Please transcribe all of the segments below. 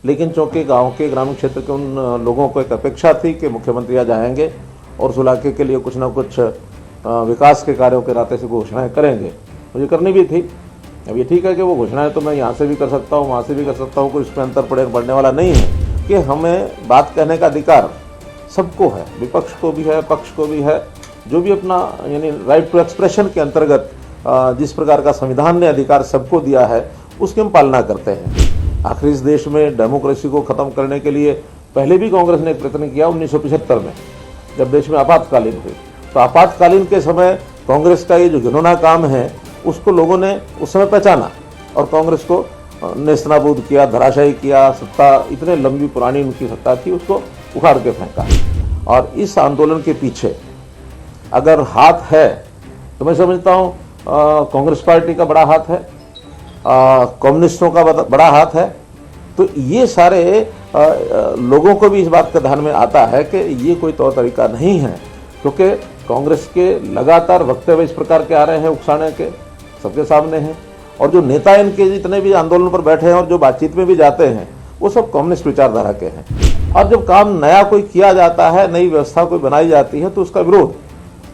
लेकिन चूंकि गांव के ग्रामीण क्षेत्र के उन लोगों को एक अपेक्षा थी कि मुख्यमंत्री आज आएंगे और उस इलाके के लिए कुछ ना कुछ विकास के कार्यों के नाते से घोषणाएं करेंगे, मुझे करनी भी थी। अब ये ठीक है कि वो घोषणाएं तो मैं यहाँ से भी कर सकता हूँ, वहाँ से भी कर सकता हूँ, कोई इसमें अंतर पड़ने वाला नहीं है कि हमें बात कहने का अधिकार सबको है, विपक्ष को भी है, पक्ष को भी है। जो भी अपना यानी राइट टू एक्सप्रेशन के अंतर्गत जिस प्रकार का संविधान ने अधिकार सबको दिया है उसकी हम पालना करते हैं। आखिर इस देश में डेमोक्रेसी को ख़त्म करने के लिए पहले भी कांग्रेस ने एक प्रयत्न किया 1975 में, जब देश में आपातकालीन हुई। तो आपातकालीन के समय कांग्रेस का ये जो घिनौना काम है उसको लोगों ने उस समय पहचाना और कांग्रेस को नेस्तनाबूद किया, धराशायी किया। सत्ता इतने लंबी पुरानी उनकी सत्ता थी, उसको उखाड़ के फेंका। और इस आंदोलन के पीछे अगर हाथ है तो मैं समझता हूँ कांग्रेस पार्टी का बड़ा हाथ है, कम्युनिस्टों का बड़ा हाथ है। तो ये सारे लोगों को भी इस बात का ध्यान में आता है कि ये कोई तौर तरीका नहीं है, क्योंकि कांग्रेस के लगातार वक्तव्य इस प्रकार के आ रहे हैं, उकसाने के सबके सामने हैं। और जो नेता इनके जितने भी आंदोलन पर बैठे हैं और जो बातचीत में भी जाते हैं वो सब कम्युनिस्ट विचारधारा के हैं। और जब काम नया कोई किया जाता है, नई व्यवस्था कोई बनाई जाती है तो उसका विरोध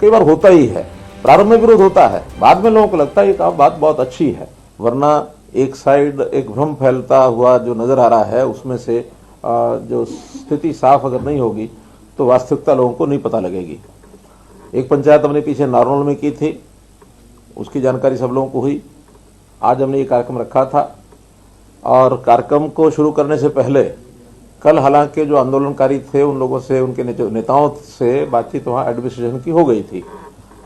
कई बार होता ही है। प्रारंभ में विरोध होता है, बाद में लोगों को लगता है ये काम बात बहुत अच्छी है। वरना एक साइड एक भ्रम फैलता हुआ जो नजर आ रहा है उसमें से जो स्थिति साफ अगर नहीं होगी तो वास्तविकता लोगों को नहीं पता लगेगी। एक पंचायत हमने पीछे नारनौल में की थी, उसकी जानकारी सब लोगों को हुई। आज हमने ये कार्यक्रम रखा था और कार्यक्रम को शुरू करने से पहले कल हालांकि जो आंदोलनकारी थे उन लोगों से, उनके नेताओं से बातचीत वहाँ एडमिनिस्ट्रेशन की हो गई थी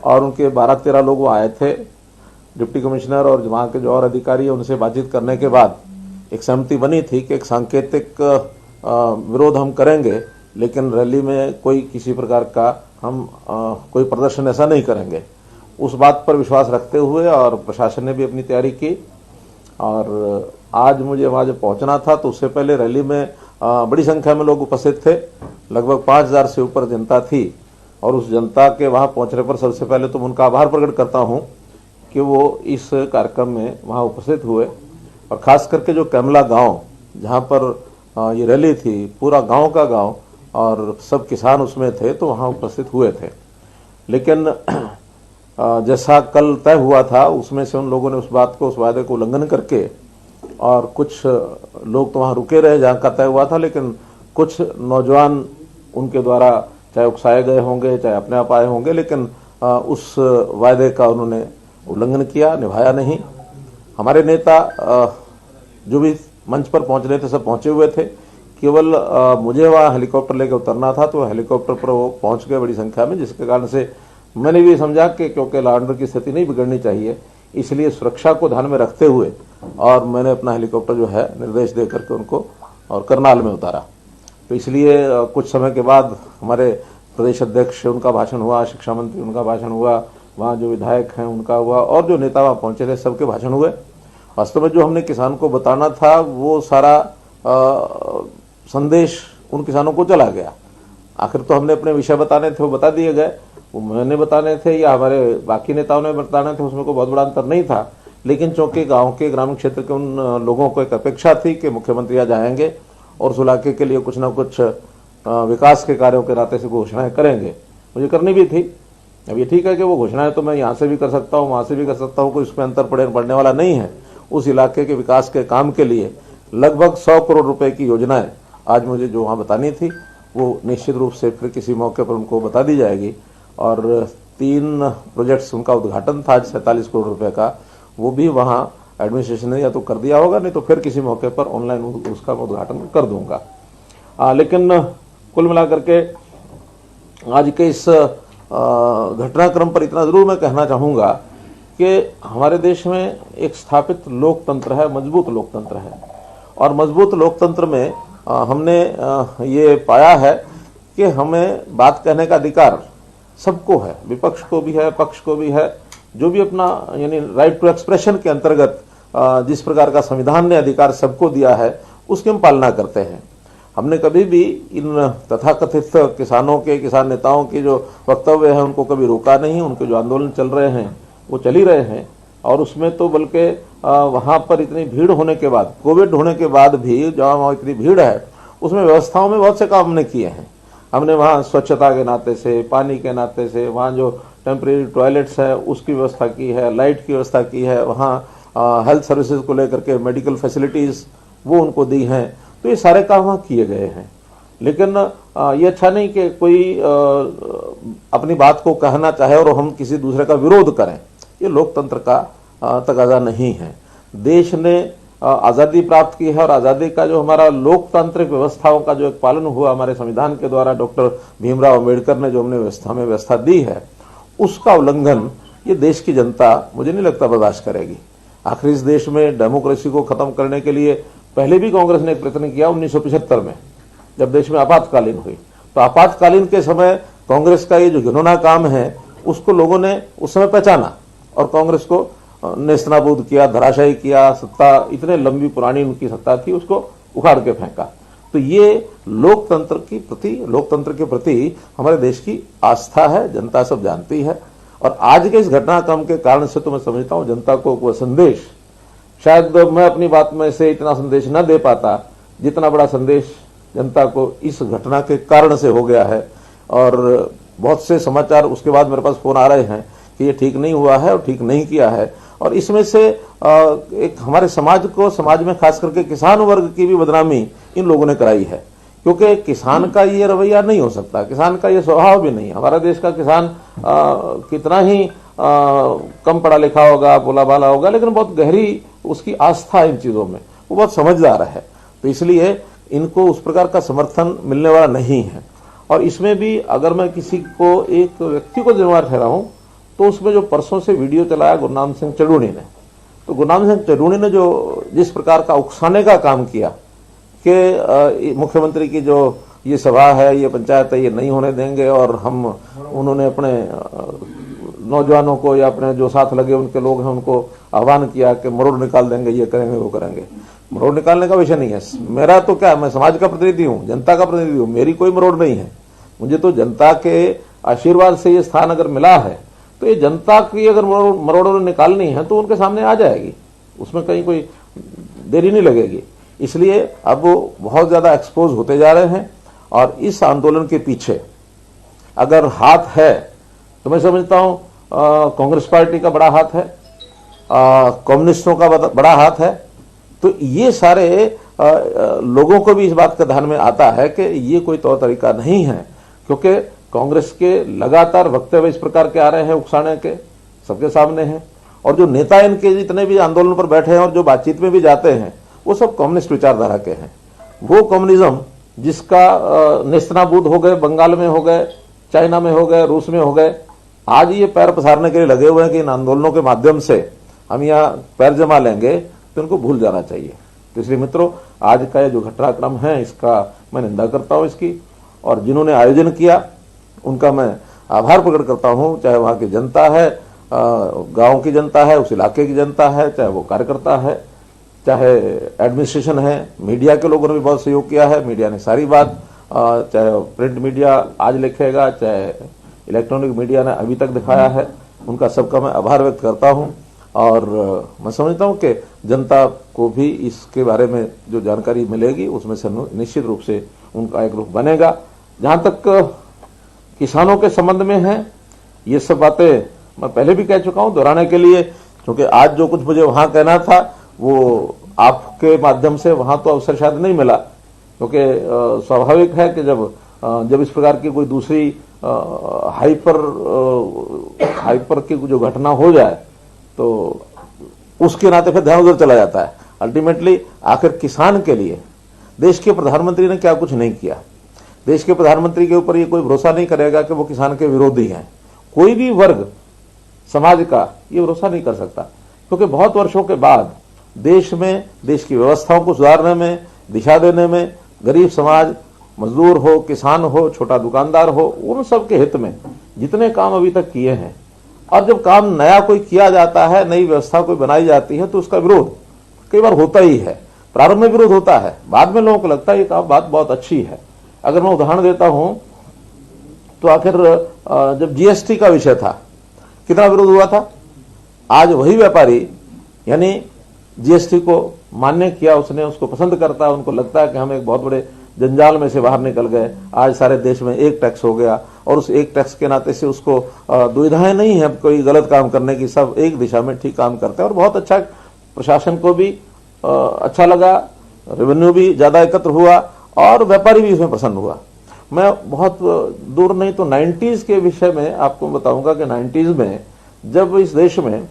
और उनके 12-13 लोग आए थे, डिप्टी कमिश्नर और वहाँ के जो और अधिकारी, उनसे बातचीत करने के बाद एक सहमति बनी थी कि एक सांकेतिक विरोध हम करेंगे, लेकिन रैली में कोई किसी प्रकार का हम कोई प्रदर्शन ऐसा नहीं करेंगे। उस बात पर विश्वास रखते हुए और प्रशासन ने भी अपनी तैयारी की। और आज मुझे वहाँ जब पहुँचना था तो उससे पहले रैली में बड़ी संख्या में लोग उपस्थित थे, लगभग 5000 से ऊपर जनता थी। और उस जनता के वहाँ पहुँचने पर सबसे पहले तो उनका आभार प्रकट करता हूँ कि वो इस कार्यक्रम में वहाँ उपस्थित हुए। और ख़ास करके जो कैमला गांव जहाँ पर ये रैली थी, पूरा गांव का गांव और सब किसान उसमें थे, तो वहाँ उपस्थित हुए थे। लेकिन जैसा कल तय हुआ था उसमें से उन लोगों ने उस बात को, उस वायदे को उल्लंघन करके, और कुछ लोग तो वहाँ रुके रहे जहाँ का तय हुआ था, लेकिन कुछ नौजवान उनके द्वारा चाहे उकसाए गए होंगे चाहे अपने आप आए होंगे, लेकिन उस वायदे का उन्होंने उल्लंघन किया, निभाया नहीं। हमारे नेता जो भी मंच पर पहुंच रहे थे सब पहुंचे हुए थे। केवल मुझे वहाँ हेलीकॉप्टर लेकर उतरना था तो हेलीकॉप्टर पर वो पहुंच गए बड़ी संख्या में, जिसके कारण से मैंने भी समझा कि क्योंकि लॉ एंड ऑर्डर की स्थिति नहीं बिगड़नी चाहिए, इसलिए सुरक्षा को ध्यान में रखते हुए और मैंने अपना हेलीकॉप्टर जो है निर्देश दे करके उनको और करनाल में उतारा। तो इसलिए कुछ समय के बाद हमारे प्रदेश अध्यक्ष उनका भाषण हुआ, शिक्षा मंत्री उनका भाषण हुआ, वहाँ जो विधायक हैं उनका हुआ और जो नेता वहाँ पहुँचे थे सबके भाषण हुए। वास्तव में जो हमने किसान को बताना था वो सारा संदेश उन किसानों को चला गया। आखिर तो हमने अपने विषय बताने थे वो बता दिए गए, वो मैंने बताने थे या हमारे बाकी नेताओं ने बताने थे, उसमें कोई बहुत बड़ा अंतर नहीं था। लेकिन चूंकि गांव के ग्रामीण क्षेत्र के उन लोगों को एक अपेक्षा थी कि मुख्यमंत्री आज आएंगे और उस इलाके के लिए कुछ ना कुछ विकास के कार्यों के नाते से घोषणाएं करेंगे, मुझे करनी भी थी। अब ये ठीक है कि वो घोषणाएं तो मैं यहाँ से भी कर सकता हूँ, वहाँ से भी कर सकता हूँ, कोई इसमें अंतर पड़ने वाला नहीं है। उस इलाके के विकास के काम के लिए लगभग 100 करोड़ रुपए की योजनाएं आज मुझे जो वहाँ बतानी थी वो निश्चित रूप से फिर किसी मौके पर उनको बता दी जाएगी। और 3 प्रोजेक्ट्स उनका उद्घाटन था 47 करोड़ रुपए का, वो भी वहाँ एडमिनिस्ट्रेशन ने या तो कर दिया होगा, नहीं तो फिर किसी मौके पर ऑनलाइन उसका उद्घाटन कर दूंगा। लेकिन कुल मिलाकर के आज के इस घटनाक्रम पर इतना जरूर मैं कहना चाहूँगा कि हमारे देश में एक स्थापित लोकतंत्र है, मजबूत लोकतंत्र है। और मजबूत लोकतंत्र में हमने ये पाया है कि हमें बात कहने का अधिकार सबको है, विपक्ष को भी है, पक्ष को भी है। जो भी अपना यानी राइट टू एक्सप्रेशन के अंतर्गत जिस प्रकार का संविधान ने अधिकार सबको दिया है उसकी हम पालना करते हैं। हमने कभी भी इन तथाकथित किसानों के, किसान नेताओं के जो वक्तव्य हैं उनको कभी रोका नहीं। उनके जो आंदोलन चल रहे हैं वो चल ही रहे हैं, और उसमें तो बल्कि वहां पर इतनी भीड़ होने के बाद, कोविड होने के बाद भी जहाँ वहाँ इतनी भीड़ है, उसमें व्यवस्थाओं में बहुत से काम हमने किए हैं। हमने वहाँ स्वच्छता के नाते से, पानी के नाते से, वहाँ जो टेम्परेरी टॉयलेट्स है उसकी व्यवस्था की है, लाइट की व्यवस्था की है, वहाँ हेल्थ सर्विसेज को लेकर के मेडिकल फैसिलिटीज़ वो उनको दी हैं। तो ये सारे काम वहाँ किए गए हैं। लेकिन ये अच्छा नहीं कि कोई अपनी बात को कहना चाहे और हम किसी दूसरे का विरोध करें। ये लोकतंत्र का तकाजा नहीं है। देश ने आज़ादी प्राप्त की है और आज़ादी का जो हमारा लोकतांत्रिक व्यवस्थाओं का जो एक पालन हुआ हमारे संविधान के द्वारा, डॉक्टर भीमराव अम्बेडकर ने जो हमने व्यवस्था दी है, उसका उल्लंघन ये देश की जनता मुझे नहीं लगता बर्दाश्त करेगी। आखिर इस देश में डेमोक्रेसी को खत्म करने के लिए पहले भी कांग्रेस ने एक प्रयत्न किया 1975 में, जब देश में आपातकालीन हुई। तो आपातकालीन के समय कांग्रेस का ये जो घिनौना काम है उसको लोगों ने उस समय पहचाना और कांग्रेस को नेस्तनाबूद किया, धराशायी किया। सत्ता इतने लंबी पुरानी उनकी सत्ता थी, उसको उखाड़ के फेंका। तो ये लोकतंत्र के प्रति हमारे देश की आस्था है, जनता सब जानती है। और आज के इस घटनाक्रम के कारण से तो मैं समझता हूं जनता को वह संदेश, शायद मैं अपनी बात में से इतना संदेश न दे पाता जितना बड़ा संदेश जनता को इस घटना के कारण से हो गया है। और बहुत से समाचार उसके बाद मेरे पास फोन आ रहे हैं कि ये ठीक नहीं हुआ है और ठीक नहीं किया है। और इसमें से एक हमारे समाज में खास करके किसान वर्ग की भी बदनामी इन लोगों ने कराई है, क्योंकि किसान का ये रवैया नहीं हो सकता, किसान का ये स्वभाव भी नहीं। हमारा देश का किसान कितना ही कम पढ़ा लिखा होगा, भोला भाला होगा, लेकिन बहुत गहरी उसकी आस्था इन चीजों में, वो बहुत समझदार है। तो इसलिए इनको उस प्रकार का समर्थन मिलने वाला नहीं है। और इसमें भी अगर मैं किसी को, एक व्यक्ति को जिम्मेवार ठहराऊं, तो उसमें जो परसों से वीडियो चलाया गुरनाम सिंह चढ़ूनी ने, तो गुरनाम सिंह चढ़ूनी ने जो जिस प्रकार का उकसाने का काम किया कि मुख्यमंत्री की जो ये सभा है, ये पंचायत है, ये नहीं होने देंगे, और उन्होंने अपने नौजवानों को या अपने जो साथ लगे उनके लोग हैं उनको आह्वान किया कि मरोड़ निकाल देंगे, ये करेंगे, वो करेंगे। मरोड़ निकालने का विषय नहीं है मेरा। तो क्या, मैं समाज का प्रतिनिधि हूं, जनता का प्रतिनिधि हूं, मेरी कोई मरोड़ नहीं है। मुझे तो जनता के आशीर्वाद से ये स्थान अगर मिला है, तो ये जनता की अगर मरोड़ निकालनी है तो उनके सामने आ जाएगी, उसमें कहीं कोई देरी नहीं लगेगी। इसलिए अब वो बहुत ज्यादा एक्सपोज होते जा रहे हैं। और इस आंदोलन के पीछे अगर हाथ है तो मैं समझता हूं कांग्रेस पार्टी का बड़ा हाथ है, कम्युनिस्टों का बड़ा हाथ है। तो ये सारे लोगों को भी इस बात का ध्यान में आता है कि ये कोई तौर तरीका नहीं है, क्योंकि कांग्रेस के लगातार वक्तव्य इस प्रकार के आ रहे हैं, उकसाने के, सबके सामने हैं। और जो नेता इनके जितने भी आंदोलन पर बैठे हैं और जो बातचीत में भी जाते हैं, वो सब कम्युनिस्ट विचारधारा के हैं। वो कम्युनिज्म जिसका नेस्तनाबूद हो गए, बंगाल में हो गए, चाइना में हो गए, रूस में हो गए, आज ये पैर पसारने के लिए लगे हुए हैं कि इन आंदोलनों के माध्यम से हम यहाँ पैर जमा लेंगे, तो इनको भूल जाना चाहिए। तो इसलिए मित्रों, आज का ये जो घटनाक्रम है इसका मैं निंदा करता हूँ इसकी, और जिन्होंने आयोजन किया उनका मैं आभार प्रकट करता हूँ, चाहे वहाँ की जनता है, गांव की जनता है, उस इलाके की जनता है, चाहे वो कार्यकर्ता है, चाहे एडमिनिस्ट्रेशन है, मीडिया के लोगों ने भी बहुत सहयोग किया है। मीडिया ने सारी बात, चाहे प्रिंट मीडिया आज लिखेगा, चाहे इलेक्ट्रॉनिक मीडिया ने अभी तक दिखाया है, उनका सबका मैं आभार व्यक्त करता हूं। और मैं समझता हूं कि जनता को भी इसके बारे में जो जानकारी मिलेगी उसमें से निश्चित रूप से उनका एक रुख बनेगा। जहां तक किसानों के संबंध में है, ये सब बातें मैं पहले भी कह चुका हूं, दोहराने के लिए, क्योंकि आज जो कुछ मुझे वहां कहना था वो आपके माध्यम से वहां तो अवसर शायद नहीं मिला, क्योंकि स्वाभाविक है कि जब इस प्रकार की कोई दूसरी हाइपर की जो घटना हो जाए तो उसके नाते फिर ध्यान उधर चला जाता है। अल्टीमेटली आखिर किसान के लिए देश के प्रधानमंत्री ने क्या कुछ नहीं किया। देश के प्रधानमंत्री के ऊपर ये कोई भरोसा नहीं करेगा कि वो किसान के विरोधी हैं। कोई भी वर्ग समाज का ये भरोसा नहीं कर सकता, क्योंकि बहुत वर्षों के बाद देश में देश की व्यवस्थाओं को सुधारने में, दिशा देने में, गरीब समाज, मजदूर हो, किसान हो, छोटा दुकानदार हो, उन सब के हित में जितने काम अभी तक किए हैं, और जब काम नया कोई किया जाता है, नई व्यवस्था कोई बनाई जाती है, तो उसका विरोध कई बार होता ही है। प्रारंभ में विरोध होता है, बाद में लोगों को लगता है ये काम बात बहुत अच्छी है। अगर मैं उदाहरण देता हूं तो आखिर जब जीएसटी का विषय था, कितना विरोध हुआ था। आज वही व्यापारी यानी जीएसटी को मान्य किया, उसने उसको पसंद करता है, उनको लगता है कि हम एक बहुत बड़े जंजाल में से बाहर निकल गए, आज सारे देश में एक टैक्स हो गया और उस एक टैक्स के नाते से उसको दुविधाएं नहीं है कोई गलत काम करने की, सब एक दिशा में ठीक काम करते हैं और बहुत अच्छा, प्रशासन को भी अच्छा लगा, रेवेन्यू भी ज्यादा एकत्र हुआ और व्यापारी भी इसमें प्रसन्न हुआ। मैं बहुत दूर नहीं तो 90s के विषय में आपको बताऊंगा कि 90s में जब इस देश में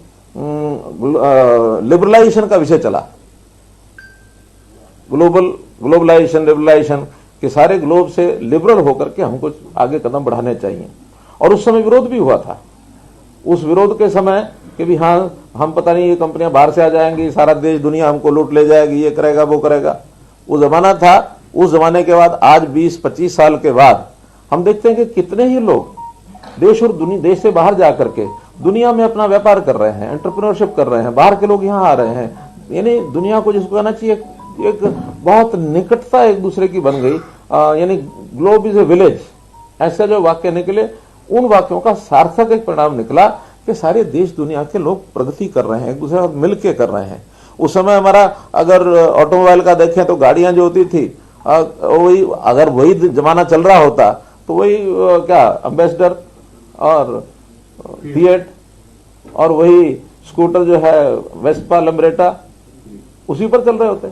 लिबरलाइजेशन का विषय चला, ग्लोबलाइजेशन लिबरलाइजेशन के सारे ग्लोब से लिबरल होकर के हमको आगे कदम बढ़ाने चाहिए और उस समय विरोध भी हुआ था। उस विरोध के समय कि भी हाँ हम पता नहीं ये कंपनियां बाहर से आ जाएंगी, सारा देश दुनिया हमको लूट ले जाएगी, ये करेगा वो करेगा, वो जमाना था। उस जमाने के बाद आज 20-25 साल के बाद हम देखते हैं कि कितने ही लोग देश और देश से बाहर जाकर के दुनिया में अपना व्यापार कर रहे हैं, एंटरप्रेन्योरशिप कर रहे हैं, बाहर के लोग यहाँ आ रहे हैं। यानी दुनिया को जिसको कहना चाहिए एक बहुत निकटता एक दूसरे की बन गई, यानी ग्लोब इज ए विलेज, ऐसा जो वाक्य निकले, उन वाक्यों का सार्थक एक परिणाम निकला कि सारे देश दुनिया के लोग प्रगति कर रहे हैं, एक दूसरे के साथ मिलकर कर रहे हैं। उस समय हमारा अगर ऑटोमोबाइल का देखें तो गाड़ियां जो होती थी वही, अगर वही जमाना चल रहा होता तो वही क्या एम्बेसडर और फिएट और वही स्कूटर जो है वेस्पा लम्ब्रेटा उसी पर चल रहे होते।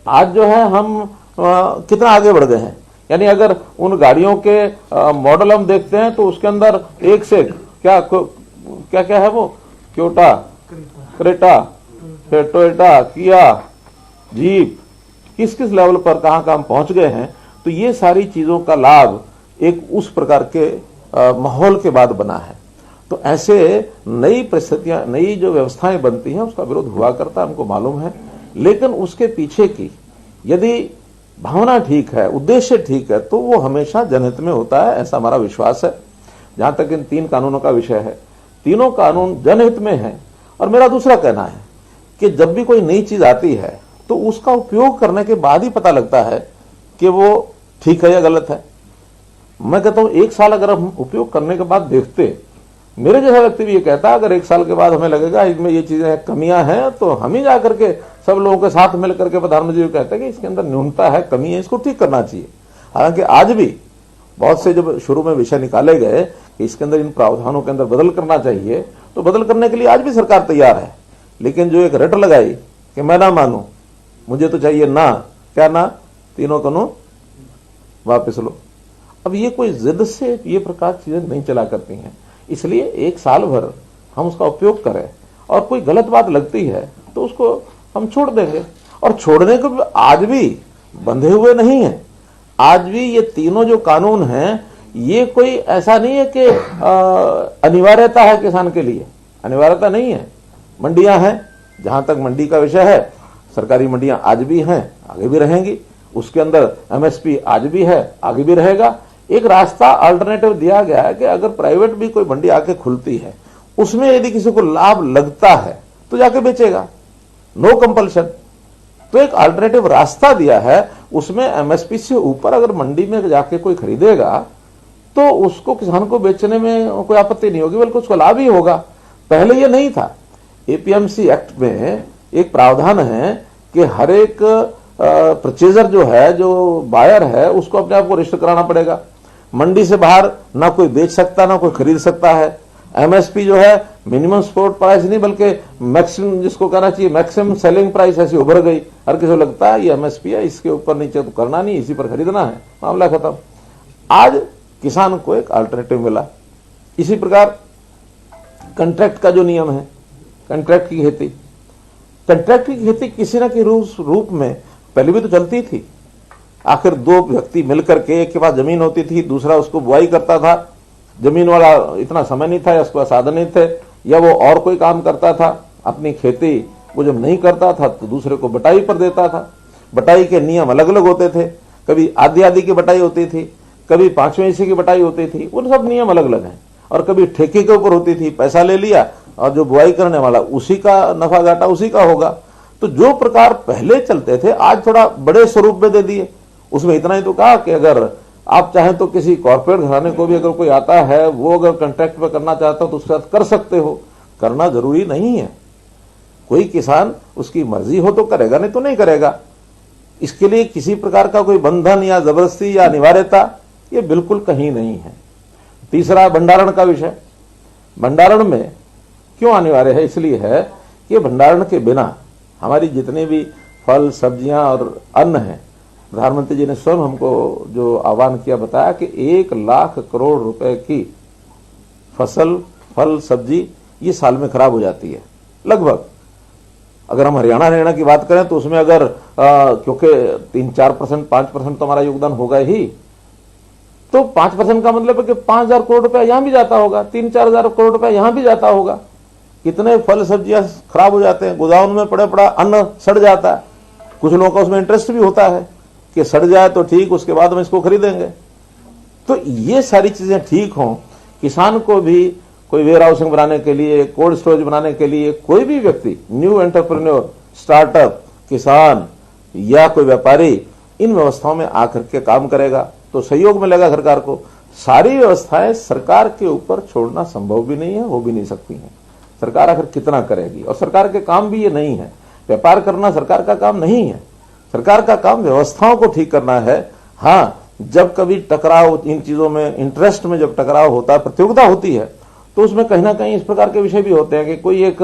आज जो है हम कितना आगे बढ़ गए हैं, यानी अगर उन गाड़ियों के मॉडल हम देखते हैं तो उसके अंदर एक से क्या क्या क्या है, वो क्योटा, क्रेटा, फिर टोयोटा, किया, जीप, किस किस लेवल पर कहां कहां पहुंच गए हैं। तो ये सारी चीजों का लाभ एक उस प्रकार के माहौल के बाद बना है। तो ऐसे नई परिस्थितियां, नई जो व्यवस्थाएं बनती हैं उसका विरोध हुआ करता है, हमको मालूम है। लेकिन उसके पीछे की यदि भावना ठीक है, उद्देश्य ठीक है, तो वो हमेशा जनहित में होता है, ऐसा हमारा विश्वास है। जहां तक इन 3 कानूनों का विषय है, तीनों कानून जनहित में है। और मेरा दूसरा कहना है कि जब भी कोई नई चीज आती है तो उसका उपयोग करने के बाद ही पता लगता है कि वो ठीक है या गलत है। मैं कहता हूं 1 साल अगर हम उपयोग करने के बाद देखते, मेरे जैसा व्यक्ति भी ये कहता है अगर 1 साल के बाद हमें लगेगा इसमें ये चीजें कमियां हैं तो हम ही जाकर के सब लोगों के साथ मिलकर के प्रधानमंत्री जी कहते हैं कि इसके अंदर न्यूनता है, कमी है, इसको ठीक करना चाहिए। हालांकि आज भी बहुत से जब शुरू में विषय निकाले गए कि इसके अंदर इन प्रावधानों के अंदर बदल करना चाहिए, तो बदल करने के लिए आज भी सरकार तैयार है। लेकिन जो एक रट लगाई कि मैं ना मानू, मुझे तो चाहिए ना, क्या ना, तीनों कानून वापस लो। अब ये कोई जिद से ये प्रकार चीजें नहीं चला करती हैं, इसलिए 1 साल भर हम उसका उपयोग करें और कोई गलत बात लगती है तो उसको हम छोड़ देंगे। और छोड़ने को आज भी बंधे हुए नहीं है। आज भी ये तीनों जो कानून हैं, ये कोई ऐसा नहीं है कि अनिवार्यता है किसान के लिए, अनिवार्यता नहीं है। मंडियां हैं, जहां तक मंडी का विषय है, सरकारी मंडियां आज भी हैं, आगे भी रहेंगी। उसके अंदर एमएसपी आज भी है, आगे भी रहेगा। एक रास्ता अल्टरनेटिव दिया गया है कि अगर प्राइवेट भी कोई मंडी आके खुलती है, उसमें यदि किसी को लाभ लगता है तो जाके बेचेगा, नो कंपल्शन। तो एक अल्टरनेटिव रास्ता दिया है, उसमें एमएसपी से ऊपर अगर मंडी में जाके कोई खरीदेगा तो उसको किसान को बेचने में कोई आपत्ति नहीं होगी, बल्कि उसको लाभ ही होगा। पहले ये नहीं था। एपीएमसी एक्ट में एक प्रावधान है कि हर एक परचेजर जो है, जो बायर है, उसको अपने आप को रजिस्टर कराना पड़ेगा। मंडी से बाहर ना कोई बेच सकता, ना कोई खरीद सकता है। एमएसपी जो है मिनिमम सपोर्ट प्राइस नहीं, बल्कि मैक्सिमम, जिसको कहना चाहिए मैक्सिमम सेलिंग प्राइस, ऐसी उभर गई। हर किसी को लगता है ये एमएसपी है, इसके ऊपर नीचे तो करना नहीं, इसी पर खरीदना है, मामला खत्म। आज किसान को एक अल्टरनेटिव मिला। इसी प्रकार कंट्रैक्ट का जो नियम है, कंट्रैक्ट की खेती, कंट्रैक्ट की खेती किसी न किसी रूप में पहले भी तो चलती थी। आखिर 2 व्यक्ति मिलकर के, एक के पास जमीन होती थी, दूसरा उसको बुआई करता था, जमीन वाला इतना समय नहीं था या उसके पास साधन नहीं थे, या वो और कोई काम करता था अपनी खेती, वो जब नहीं करता था तो दूसरे को बटाई पर देता था। बटाई के नियम अलग अलग होते थे, कभी आधी आधी की बटाई होती थी, कभी 5वें हिस्से की बटाई होती थी, उन सब नियम अलग अलग हैं। और कभी ठेके के ऊपर होती थी, पैसा ले लिया और जो बुआई करने वाला उसी का नफा घाटा उसी का होगा। तो जो प्रकार पहले चलते थे आज थोड़ा बड़े स्वरूप में दे दिए। उसमें इतना ही तो कहा कि अगर आप चाहें तो किसी कॉर्पोरेट घराने को भी अगर कोई आता है, वो अगर कॉन्ट्रैक्ट पे करना चाहता हो तो उसके साथ कर सकते हो। करना जरूरी नहीं है। कोई किसान उसकी मर्जी हो तो करेगा, नहीं तो नहीं करेगा। इसके लिए किसी प्रकार का कोई बंधन या जबरदस्ती या अनिवार्यता ये बिल्कुल कहीं नहीं है। तीसरा, भंडारण का विषय। भंडारण में क्यों अनिवार्य है? इसलिए है कि भंडारण के बिना हमारी जितने भी फल, सब्जियां और अन्न है, प्रधानमंत्री जी ने स्वयं हमको जो आह्वान किया, बताया कि 1 लाख करोड़ रुपए की फसल, फल, सब्जी ये साल में खराब हो जाती है लगभग। अगर हम हरियाणा की बात करें तो उसमें अगर क्योंकि 3-4%, 5% तो हमारा योगदान होगा ही, तो 5% का मतलब है कि 5,000 करोड़ रुपया यहां भी जाता होगा, 3-4,000 करोड़ रुपया यहां भी जाता होगा। कितने फल सब्जियां खराब हो जाते हैं, गोदाम में पड़ा अन्न सड़ जाता है। कुछ लोगों का उसमें इंटरेस्ट भी होता है कि सड़ जाए तो ठीक, उसके बाद हम इसको खरीदेंगे। तो ये सारी चीजें ठीक हों, किसान को भी कोई वेयर हाउसिंग बनाने के लिए, कोल्ड स्टोरेज बनाने के लिए, कोई भी व्यक्ति, न्यू एंटरप्रेन्योर, स्टार्टअप, किसान या कोई व्यापारी इन व्यवस्थाओं में आकर के काम करेगा तो सहयोग मिलेगा सरकार को। सारी व्यवस्थाएं सरकार के ऊपर छोड़ना संभव भी नहीं है, हो भी नहीं सकती हैं। सरकार आखिर कितना करेगी? और सरकार के काम भी ये नहीं है। व्यापार करना सरकार का काम नहीं है। सरकार का काम व्यवस्थाओं को ठीक करना है। हाँ, जब कभी टकराव, इन चीजों में, इंटरेस्ट में जब टकराव होता है, प्रतियोगिता होती है, तो उसमें कहीं ना कहीं इस प्रकार के विषय भी होते हैं कि कोई एक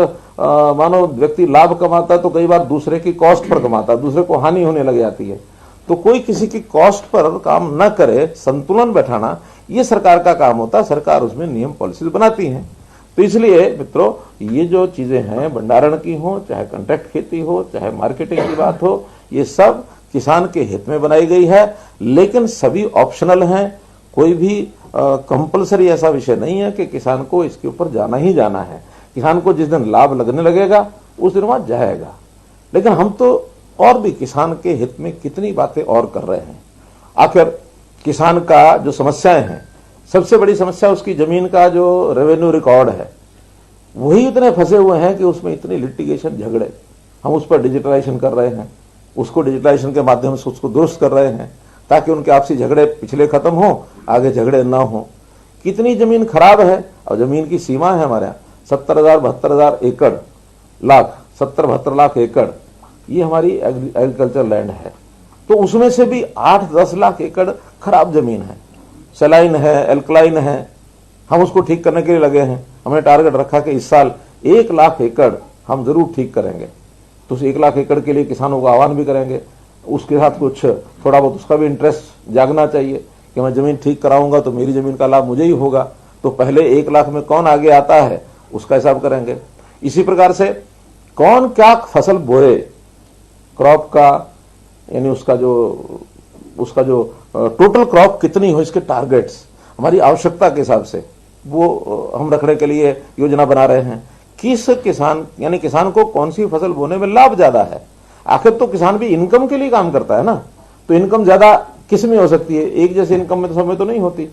मानो व्यक्ति लाभ कमाता है तो कई बार दूसरे की कॉस्ट पर कमाता है, दूसरे को हानि होने लग जाती है। तो कोई किसी की कॉस्ट पर काम न करे, संतुलन बैठाना ये सरकार का काम होता है। सरकार उसमें नियम पॉलिसी बनाती है। तो इसलिए मित्रों, ये जो चीजें हैं, भंडारण की हो, चाहे कॉन्ट्रैक्ट खेती हो, चाहे मार्केटिंग की बात हो, ये सब किसान के हित में बनाई गई है। लेकिन सभी ऑप्शनल हैं, कोई भी कंपलसरी ऐसा विषय नहीं है कि किसान को इसके ऊपर जाना ही जाना है। किसान को जिस दिन लाभ लगने लगेगा उस दिन वहां जाएगा। लेकिन हम तो और भी किसान के हित में कितनी बातें और कर रहे हैं। आखिर किसान का जो समस्याएं हैं, सबसे बड़ी समस्या उसकी जमीन का जो रेवेन्यू रिकॉर्ड है, वही इतने फंसे हुए हैं कि उसमें इतनी लिटिगेशन, झगड़े। हम उस पर डिजिटलाइजेशन कर रहे हैं, उसको डिजिटलाइजेशन के माध्यम से उसको दुरुस्त कर रहे हैं ताकि उनके आपसी झगड़े पिछले खत्म हो, आगे झगड़े ना हो। कितनी जमीन खराब है, और जमीन की सीमा है हमारे यहाँ 70,000-72,000 एकड़, 70-72 लाख एकड़, ये हमारी एग्रीकल्चर लैंड है। तो उसमें से भी 8-10 लाख एकड़ खराब जमीन है, सलाइन है, एल्कलाइन है। हम उसको ठीक करने के लिए लगे हैं। हमने टारगेट रखा कि इस साल 1 लाख एकड़ हम जरूर ठीक करेंगे। तो उस 1 लाख एकड़ के लिए किसानों को आह्वान भी करेंगे। उसके साथ कुछ थोड़ा बहुत उसका भी इंटरेस्ट जागना चाहिए कि मैं जमीन ठीक कराऊंगा तो मेरी जमीन का लाभ मुझे ही होगा। तो पहले 1 लाख में कौन आगे आता है उसका हिसाब करेंगे। इसी प्रकार से कौन क्या फसल बोए, क्रॉप का, यानी उसका जो टोटल क्रॉप कितनी हो, इसके टारगेट्स हमारी आवश्यकता के हिसाब से वो हम रखने के लिए योजना बना रहे हैं। किस किसान, यानी किसान को कौन सी फसल बोने में लाभ ज्यादा है। आखिर तो किसान भी इनकम के लिए काम करता है ना, तो इनकम ज्यादा किस में हो सकती है? एक जैसी इनकम में तो सब में तो नहीं होती।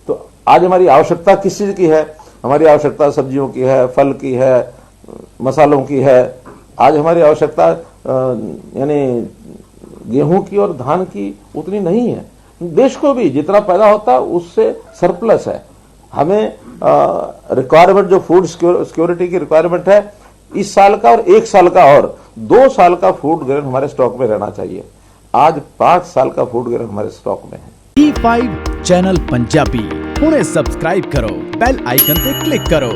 तो आज हमारी आवश्यकता किस चीज की है? हमारी आवश्यकता सब्जियों की है, फल की है, मसालों की है। आज हमारी आवश्यकता यानी गेहूं की और धान की उतनी नहीं है। देश को भी जितना पैदा होता है उससे सरप्लस है। हमें रिक्वायरमेंट, जो फूड सिक्योरिटी की रिक्वायरमेंट है, इस साल का और 1 साल का और 2 साल का फूड ग्रेन हमारे स्टॉक में रहना चाहिए। आज 5 साल का फूड ग्रेन हमारे स्टॉक में है। E5 चैनल पंजाबी हुणे सब्सक्राइब करो, बेल आइकन पे क्लिक करो।